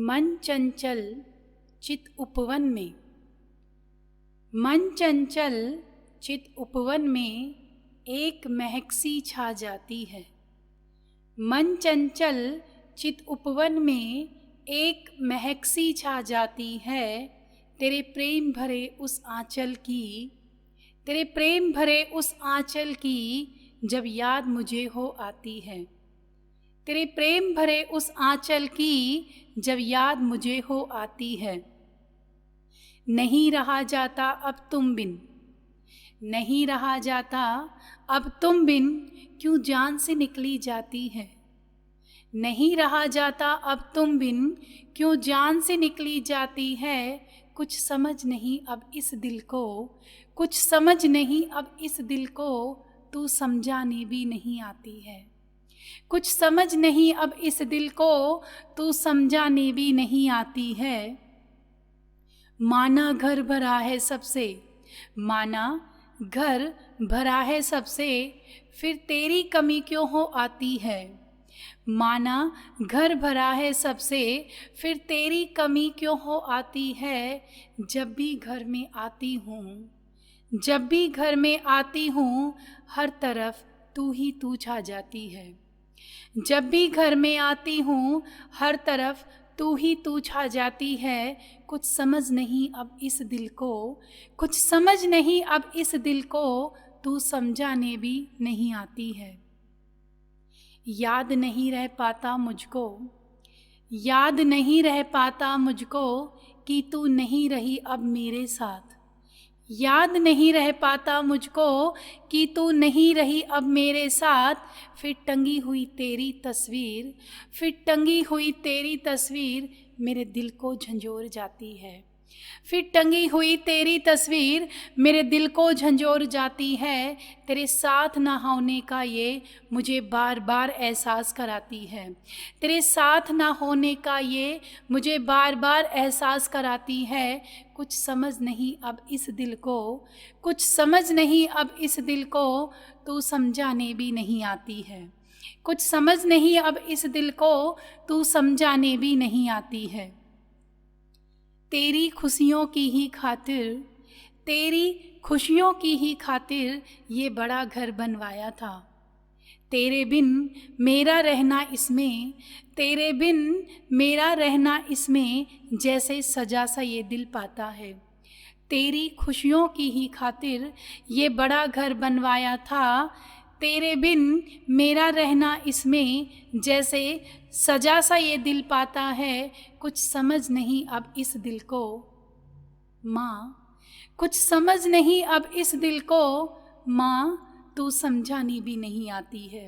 मन चंचल चित उपवन में, मन चंचल चित उपवन में एक महक सी छा जाती है। मन चंचल चित उपवन में एक महक सी छा जाती है। तेरे प्रेम भरे उस आंचल की, तेरे प्रेम भरे उस आंचल की जब याद मुझे हो आती है। तेरे प्रेम भरे उस आंचल की जब याद मुझे हो आती है। नहीं रहा जाता अब तुम बिन, नहीं रहा जाता अब तुम बिन, क्यों जान से निकली जाती है। नहीं रहा जाता अब तुम बिन, क्यों जान से निकली जाती है। कुछ समझ नहीं अब इस दिल को, कुछ समझ नहीं अब इस दिल को, तू समझाने भी नहीं आती है। कुछ समझ नहीं अब इस दिल को, तू समझाने भी नहीं आती है। माना घर भरा है सबसे, माना घर भरा है सबसे, फिर तेरी कमी क्यों हो आती है। माना घर भरा है सबसे, फिर तेरी कमी क्यों हो आती है। जब भी घर में आती हूँ, जब भी घर में आती हूँ, हर तरफ तू ही तू छा जाती है। जब भी घर में आती हूँ, हर तरफ तू ही तू छा जाती है। कुछ समझ नहीं अब इस दिल को, कुछ समझ नहीं अब इस दिल को, तू समझाने भी नहीं आती है। याद नहीं रह पाता मुझको, याद नहीं रह पाता मुझको कि तू नहीं रही अब मेरे साथ। याद नहीं रह पाता मुझको कि तू नहीं रही अब मेरे साथ। फिर टंगी हुई तेरी तस्वीर, फिर टंगी हुई तेरी तस्वीर मेरे दिल को झंझोर जाती है। फिर टंगी हुई तेरी तस्वीर मेरे दिल को झंझोर जाती है। तेरे साथ ना होने का ये मुझे बार बार एहसास कराती है। तेरे साथ ना होने का ये मुझे बार बार एहसास कराती है। कुछ समझ नहीं अब इस दिल को, कुछ समझ नहीं अब इस दिल को, तू समझाने भी नहीं आती है। कुछ समझ नहीं अब इस दिल को, तू समझाने भी नहीं आती है। तेरी खुशियों की ही खातिर, तेरी खुशियों की ही खातिर ये बड़ा घर बनवाया था। तेरे बिन मेरा रहना इसमें, तेरे बिन मेरा रहना इसमें जैसे सजा सा ये दिल पाता है। तेरी खुशियों की ही खातिर ये बड़ा घर बनवाया था। तेरे बिन मेरा रहना इसमें जैसे सजा सा ये दिल पाता है। कुछ समझ नहीं अब इस दिल को, माँ कुछ समझ नहीं अब इस दिल को, माँ तू समझानी भी नहीं आती है।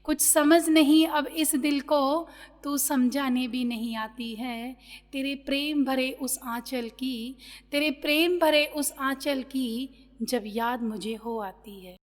कुछ समझ नहीं अब इस दिल को, तू समझाने भी नहीं आती है। तेरे प्रेम भरे उस आंचल की, तेरे प्रेम भरे उस आंचल की जब याद मुझे हो आती है।